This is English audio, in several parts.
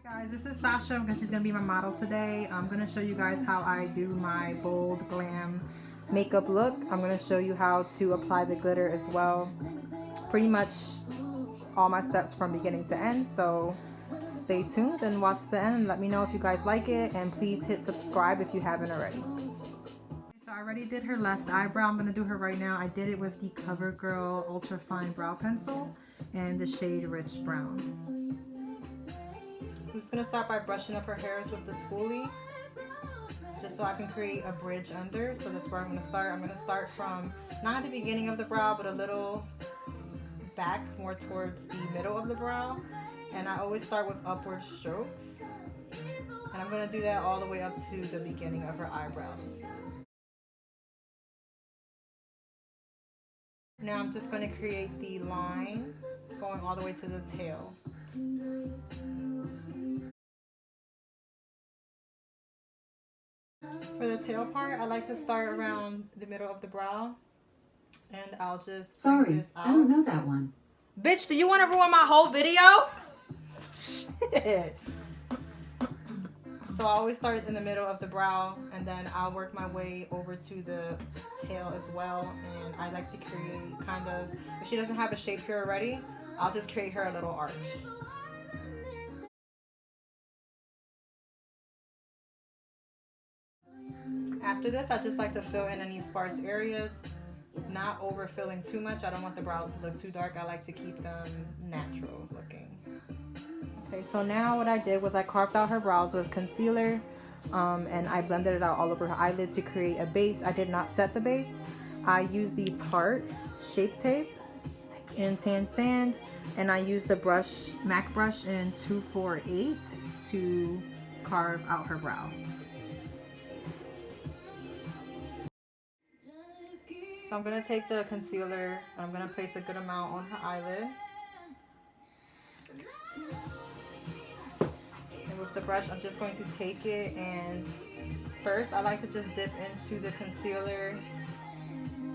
Hi guys, this is Sasha because she's going to be my model today. I'm going to show you guys how I do my bold glam makeup look. I'm going to show you how to apply the glitter as well. Pretty much all my steps from beginning to end, so stay tuned and watch the end and let me know if you guys like it, and please hit subscribe if you haven't already. So I already did her left eyebrow. I'm going to do her right now. I did it with the CoverGirl UltraFine Brow Pencil and the shade Rich Brown. I'm just going to start by brushing up her hairs with the spoolie, just so I can create a bridge under. So that's where I'm going to start. I'm going to start from, not at the beginning of the brow, but a little back, more towards the middle of the brow. And I always start with upward strokes. And I'm going to do that all the way up to the beginning of her eyebrow. Now I'm just going to create the line going all the way to the tail. For the tail part, I like to start around the middle of the brow, and I'll just bring this out. I don't know that one. Bitch, do you want to ruin my whole video? Shit. So I always start in the middle of the brow, and then I'll work my way over to the tail as well. And I like to create kind of, if she doesn't have a shape here already, I'll just create her a little arch. After this, I just like to fill in any sparse areas, not overfilling too much. I don't want the brows to look too dark. I like to keep them natural looking. Okay, so now what I did was I carved out her brows with concealer, and I blended it out all over her eyelid to create a base. I did not set the base. I used the Tarte Shape Tape in Tan Sand, and I used the brush, MAC brush in 248 to carve out her brow. So I'm going to take the concealer and I'm going to place a good amount on her eyelid. And with the brush, I'm just going to take it, and first I like to just dip into the concealer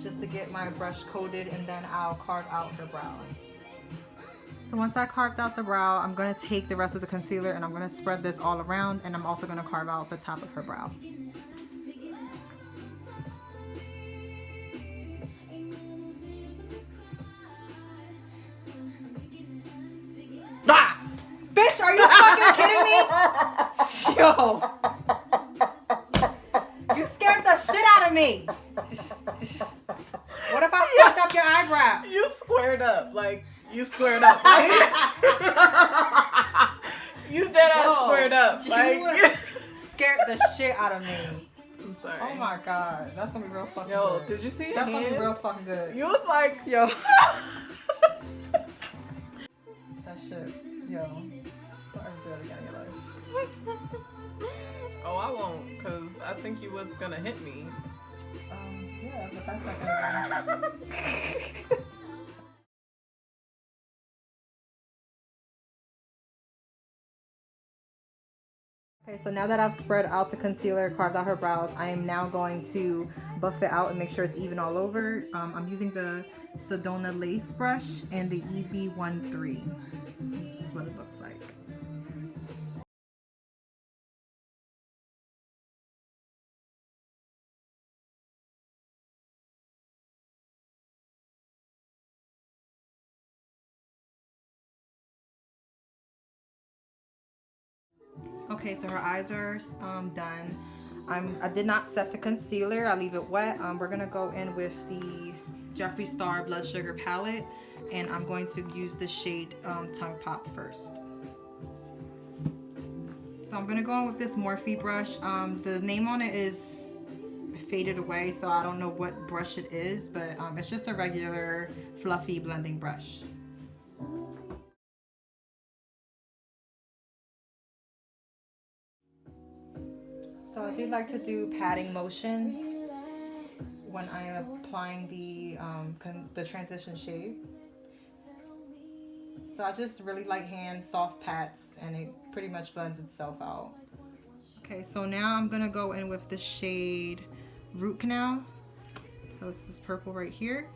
just to get my brush coated, and then I'll carve out her brow. So once I carved out the brow, I'm going to take the rest of the concealer and I'm going to spread this all around, and I'm also going to carve out the top of her brow. Ah! Bitch, are you fucking kidding me? Yo. You scared the shit out of me. What if I fucked up your eyebrow? You squared up. Like, you squared up. You dead ass squared up. Like, you scared the shit out of me. I'm sorry. Oh my god. That's gonna be real fucking Yo, good. did you see That's your gonna be hand? real fucking good. You was like, Yo. That shit. Yo. Don't ever do that again in your life. oh, I won't, because I think you was gonna hit me. Yeah, but that's not gonna be. Okay, so now that I've spread out the concealer, carved out her brows, I am now going to buff it out and make sure it's even all over. I'm using the Sedona lace brush and the EB13. This is what it looks like. Okay, so her eyes are done. I did not set the concealer. I leave it wet. We're gonna go in with the Jeffree Star Blood Sugar palette, and I'm going to use the shade Tongue Pop first. So I'm gonna go in with this Morphe brush. The name on it is faded away, so I don't know what brush it is, but it's just a regular fluffy blending brush. So I do like to do patting motions when I am applying the transition shade. So I just really like hand soft pats, and it pretty much blends itself out. Okay, so now I'm gonna go in with the shade Root Canal. So it's this purple right here.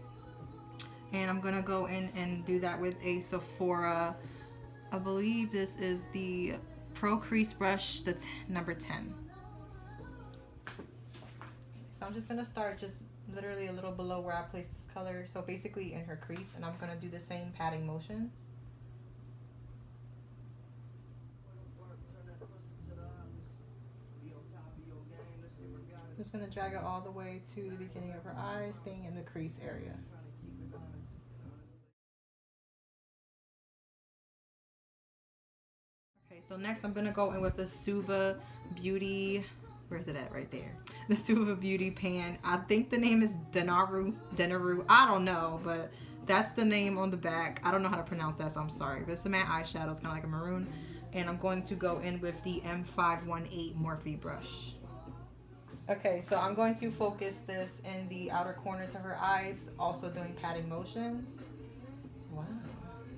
And I'm gonna go in and do that with a Sephora. I believe this is the Pro Crease brush, the number 10. So I'm just gonna start just literally a little below where I placed this color. So basically in her crease, and I'm gonna do the same patting motions. Just gonna drag it all the way to the beginning of her eye, staying in the crease area. Okay, so next I'm gonna go in with the Suva Beauty. Where's it at? Right there. The Suva Beauty pan. I think the name is Denarau. I don't know, but that's the name on the back. I don't know how to pronounce that, so I'm sorry. But it's the matte eyeshadow. It's kind of like a maroon. And I'm going to go in with the M518 Morphe brush. Okay, so I'm going to focus this in the outer corners of her eyes, also doing patting motions. Wow.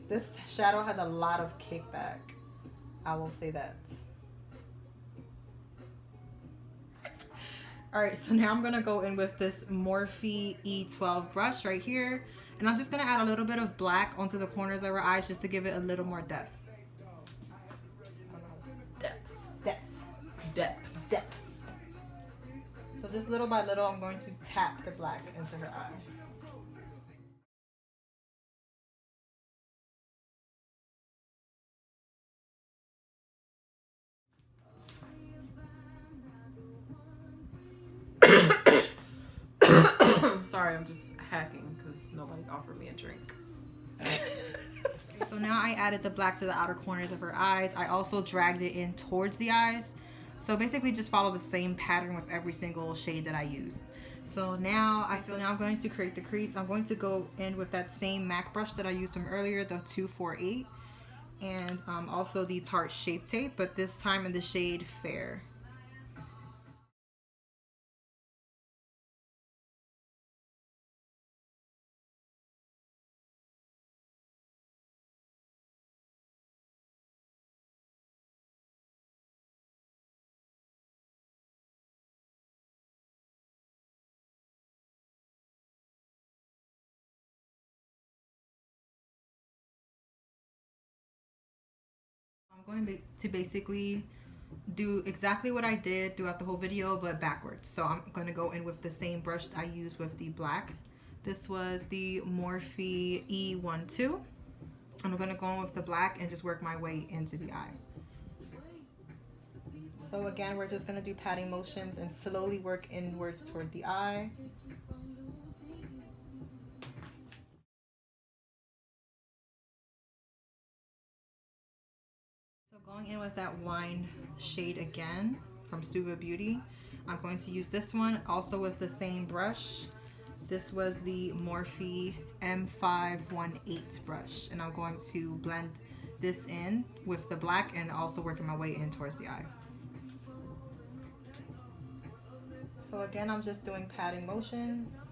This shadow has a lot of kickback. I will say that. Alright, so now I'm going to go in with this Morphe E12 brush right here. And I'm just going to add a little bit of black onto the corners of her eyes just to give it a little more depth. Depth. So just little by little, I'm going to tap the black into her eye. Sorry, I'm just hacking because nobody offered me a drink. So now I added the black to the outer corners of her eyes. I also dragged it in towards the eyes. So basically just follow the same pattern with every single shade that I used. So now I'm going to create the crease. I'm going to go in with that same MAC brush that I used from earlier, the 248. And also the Tarte Shape Tape, but this time in the shade Fair. I'm going to basically do exactly what I did throughout the whole video, but backwards. So I'm going to go in with the same brush I used with the black. This was the Morphe E12. I'm going to go in with the black and just work my way into the eye. So again, we're just going to do patting motions and slowly work inwards toward the eye. So going in with that wine shade again from Suva Beauty, I'm going to use this one also with the same brush. This was the Morphe M518 brush, and I'm going to blend this in with the black and also working my way in towards the eye. So again, I'm just doing patting motions.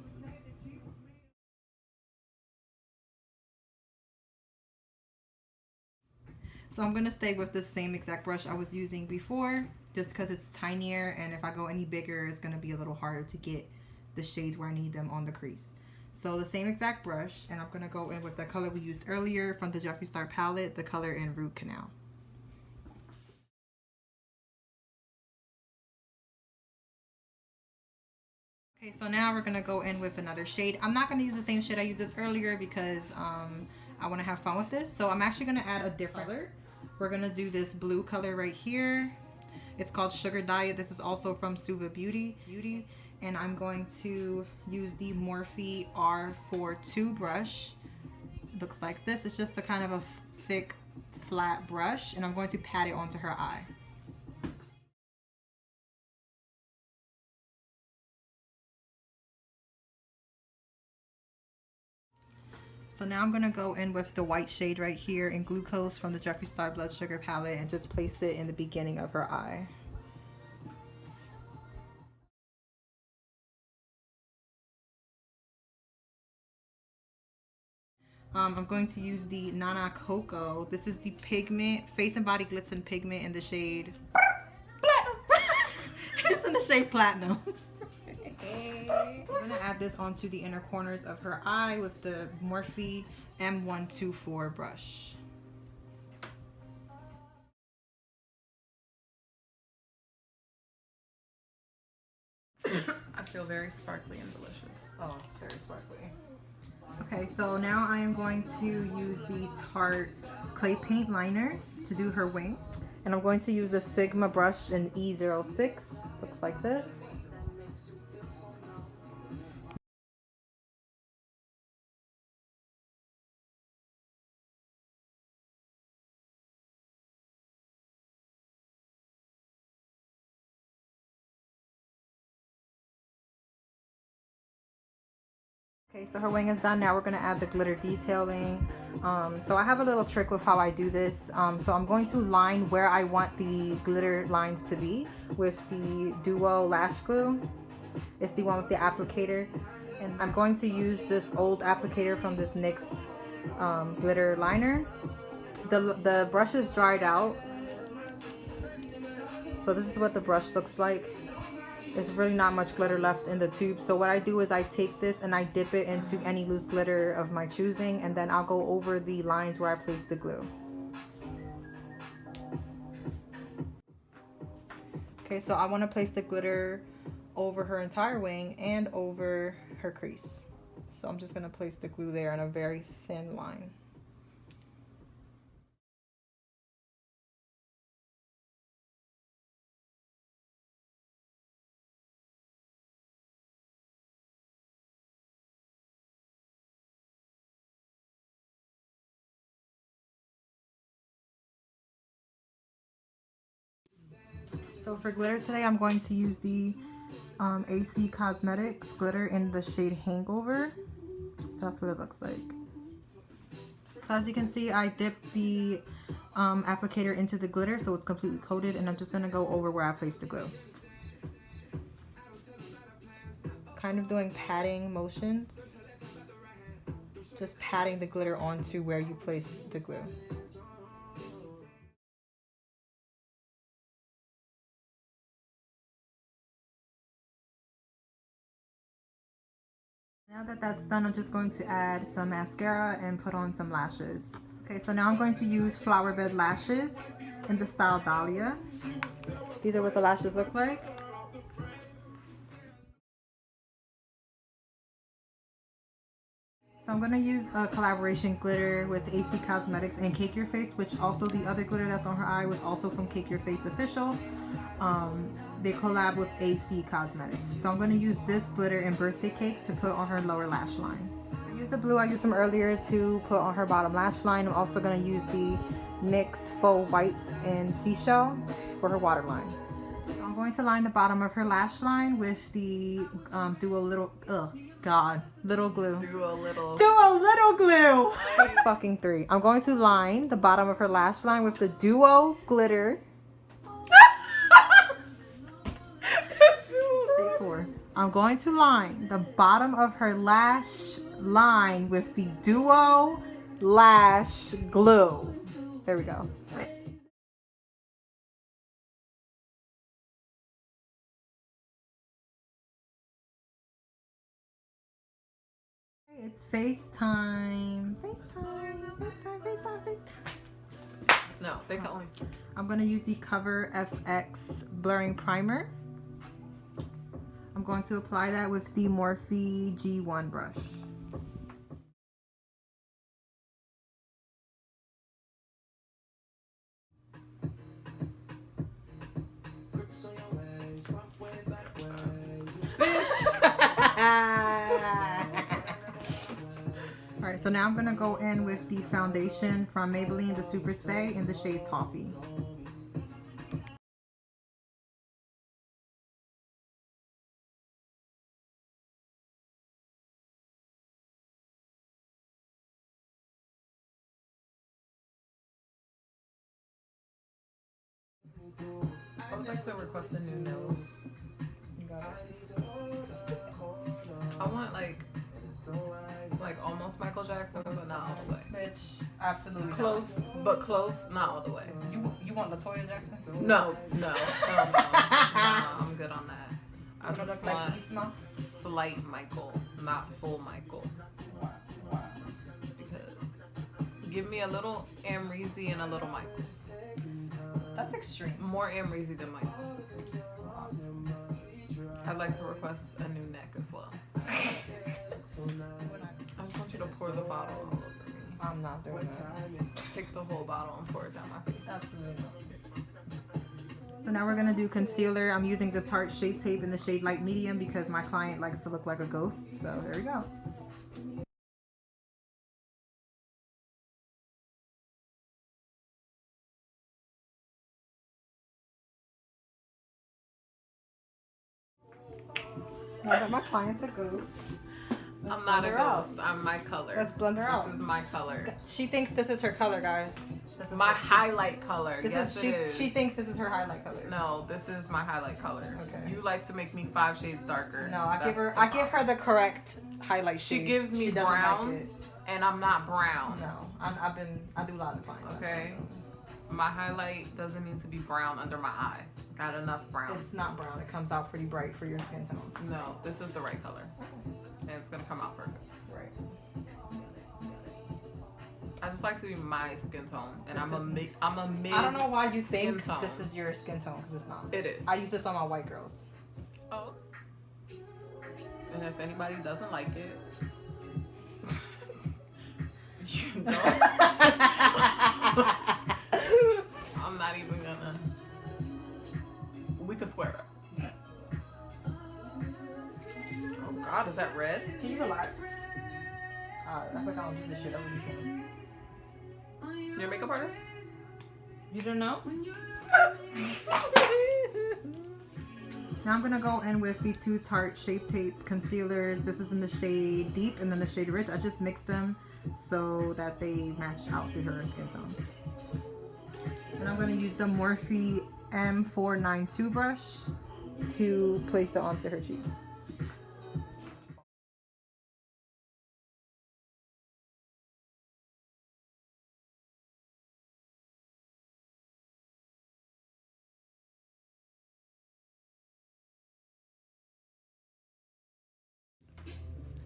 So I'm going to stay with the same exact brush I was using before, just because it's tinier, and if I go any bigger, it's going to be a little harder to get the shades where I need them on the crease. So the same exact brush, and I'm going to go in with the color we used earlier from the Jeffree Star palette, the color in Root Canal. Okay, so now we're going to go in with another shade. I'm not going to use the same shade I used this earlier because I want to have fun with this. So I'm actually going to add a different color. We're going to do this blue color right here. It's called Sugar Dahlia. This is also from Suva Beauty. And I'm going to use the Morphe R42 brush. It looks like this. It's just a kind of a thick, flat brush. And I'm going to pat it onto her eye. So now I'm going to go in with the white shade right here in Glucose from the Jeffree Star Blood Sugar palette and just place it in the beginning of her eye. I'm going to use the Nana Coco. This is the Pigment, Face and Body Glitz and Pigment in the shade Platinum. It's in the shade Platinum. I'm going to add this onto the inner corners of her eye with the Morphe M124 brush. feel very sparkly and delicious. Oh, it's very sparkly. Okay, so now I am going to use the Tarte clay paint liner to do her wing. And I'm going to use the Sigma brush in E06. Looks like this. Okay, so her wing is done. Now we're going to add the glitter detailing. So I have a little trick with how I do this. So I'm going to line where I want the glitter lines to be with the Duo Lash Glue. It's the one with the applicator. And I'm going to use this old applicator from this NYX glitter liner. The brush is dried out. So this is what the brush looks like. There's really not much glitter left in the tube. So what I do is I take this and I dip it into any loose glitter of my choosing, and then I'll go over the lines where I place the glue. Okay, so I want to place the glitter over her entire wing and over her crease. So I'm just going to place the glue there in a very thin line. So for glitter today, I'm going to use the ACCosmetics glitter in the shade Hangover. So that's what it looks like. So as you can see, I dipped the applicator into the glitter so it's completely coated, and I'm just going to go over where I placed the glue. Kind of doing patting motions. Just patting the glitter onto where you placed the glue. Now that that's done, I'm just going to add some mascara and put on some lashes. Okay, so now I'm going to use FlowerBed lashes in the style Dahlia. These are what the lashes look like. So I'm going to use a collaboration glitter with ACCosmetics and Cake Your Face, which also the other glitter that's on her eye was also from Cake Your Face Official. They collab with ACCosmetics. So I'm going to use this glitter in Birthday Cake to put on her lower lash line. I used the blue I used from earlier to put on her bottom lash line. I'm also going to use the NYX Faux Whites in Seashell for her waterline. I'm going to line the bottom of her lash line with the Little Glue. Duo Little Glue! Fucking 3. I'm going to line the bottom of her lash line with the Duo Glitter. 4. I'm going to line the bottom of her lash line with the Duo Lash Glue. There we go. It's FaceTime. FaceTime. No, they can only. I'm going to use the CoverFX blurring primer. I'm going to apply that with the Morphe G1 brush. Alright, so now I'm going to go in with the foundation from Maybelline, the Super Stay, in the shade Toffee. I would like to request a new nose. You got it. I want like almost Michael Jackson, but not all the way. Bitch, absolutely Close, not. but close, not all the way. You want LaToya Jackson? No, hell no. Nah, I'm good on that. I Wanna just look like want Isma? slight Michael, not full Michael. Wow. Because give me a little Amrezy and a little Michael. That's extreme. More Amrezy than Michael. I'd like to request a new neck as well. I just want you to pour the bottle all over me. I'm not doing that. Take the whole bottle and pour it down my face. Absolutely not. So now we're gonna do concealer. I'm using the Tarte Shape Tape in the shade Light Medium because my client likes to look like a ghost. So there we go. Now that my client's a ghost, I'm not a ghost. I'm my color. Let's blend her out. This is my color. She thinks this is her color, guys. This is my highlight color. Yes, it is. She thinks this is her highlight color. No, this is my highlight color. Okay. You like to make me 5 shades darker. No, I give her the correct highlight shade. She gives me brown, and I'm not brown. No, I do a lot of fine. Okay. My highlight doesn't need to be brown under my eye. Got enough brown. It's not brown. It comes out pretty bright for your skin tone. No, this is the right color. And it's gonna come out perfect. Right. I just like to be my skin tone, and I'm a mid. I don't know why you think tone. this is your skin tone, because it's not. It is. I use this on my white girls. Oh. And if anybody doesn't like it, you know, I'm not even gonna. We could swear it. Oh God, is that red? Can you relax? I feel like I don't do this shit every weekend. You're a makeup artist? You don't know? Now I'm gonna go in with the two Tarte Shape Tape concealers. This is in the shade Deep and then the shade Rich. I just mixed them so that they match out to her skin tone. And I'm gonna use the Morphe M492 brush to place it onto her cheeks.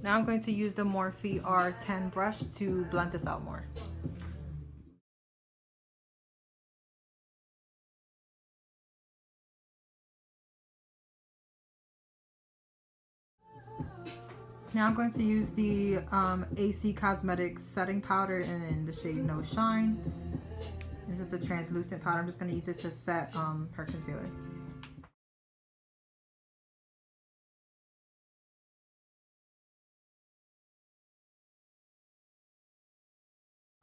Now I'm going to use the Morphe R10 brush to blend this out more. Now I'm going to use the ACCosmetics setting powder in the shade No Shine. This is a translucent powder. I'm just going to use it to set her concealer.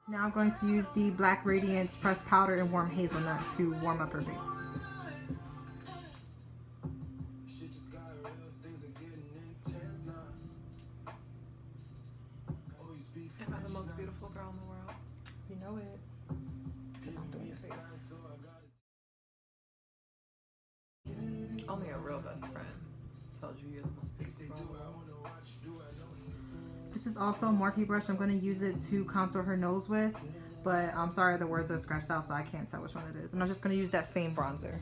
Now I'm going to use the Black Radiance pressed powder in Warm Hazelnut to warm up her face. Am I the most beautiful girl in the world? You know it. Because I'm doing your face. Only a real best friend tells you you're the most beautiful girl in the world. This is also a Morphe brush. I'm going to use it to contour her nose with, but I'm sorry the words are scratched out so I can't tell which one it is. And I'm just going to use that same bronzer.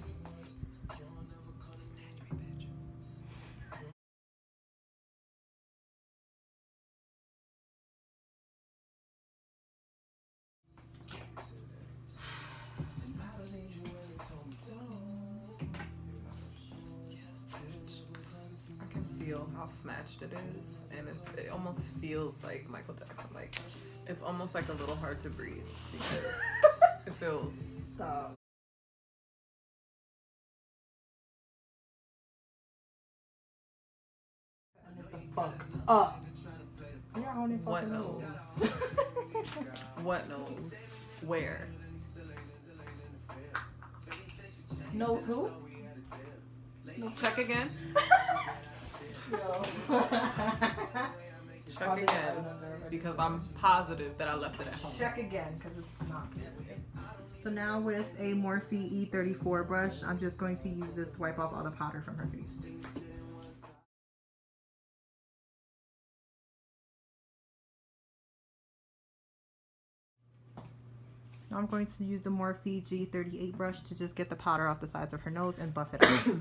How snatched it is, and it almost feels like Michael Jackson. Like it's almost like a little hard to breathe because it feels. Stop. What the fuck up? What nose? What nose? Where? Nose who? Check again. Check again, because I'm positive that I left it at home. Check again, because it's not good. So now with a Morphe E34 brush, I'm just going to use this to wipe off all the powder from her face. Now I'm going to use the Morphe G38 brush to just get the powder off the sides of her nose and buff it out.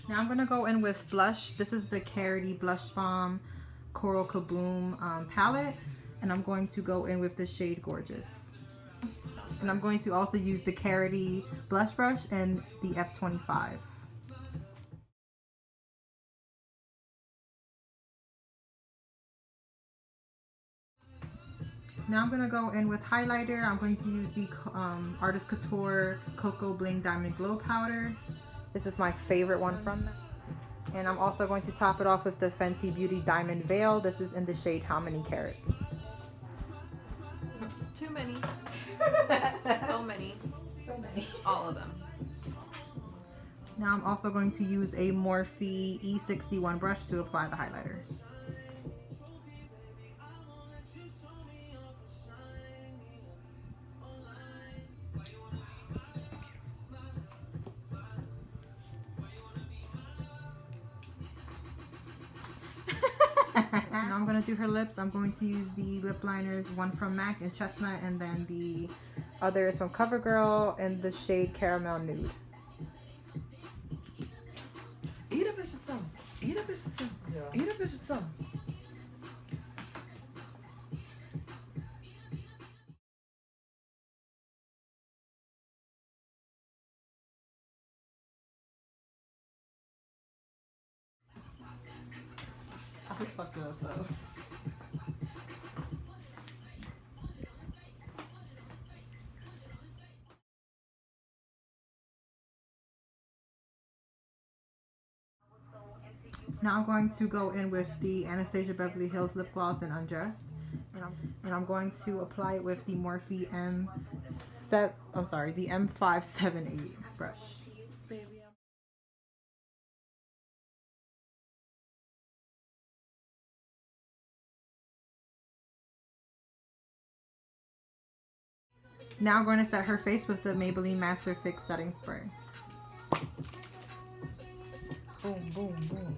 Now I'm gonna go in with blush. This is the Karity Blush Bomb Coral Kaboom palette, and I'm going to go in with the shade Gorgeous. And I'm going to also use the Karity Blush Brush and the F25. Now I'm going to go in with highlighter. I'm going to use the Artist Couture Coco Bling Diamond Glow Powder. This is my favorite one from them. And I'm also going to top it off with the Fenty Beauty Diamond Veil. This is in the shade How Many Carats. Too many. So many. So many. All of them. Now I'm also going to use a Morphe E61 brush to apply the highlighter. Now I'm going to do her lips. I'm going to use the lip liners, one from MAC in Chestnut, and then the other is from CoverGirl in the shade Caramel Nude. Eat a bitch of some. Eat a bitch of some. Yeah. Eat a bitch of some. I just fucked it up, so. Now I'm going to go in with the Anastasia Beverly Hills Lip Gloss in Undressed. And I'm going to apply it with the Morphe the M578 brush. Now I'm going to set her face with the Maybelline Master Fix Setting Spray. Boom, boom, boom.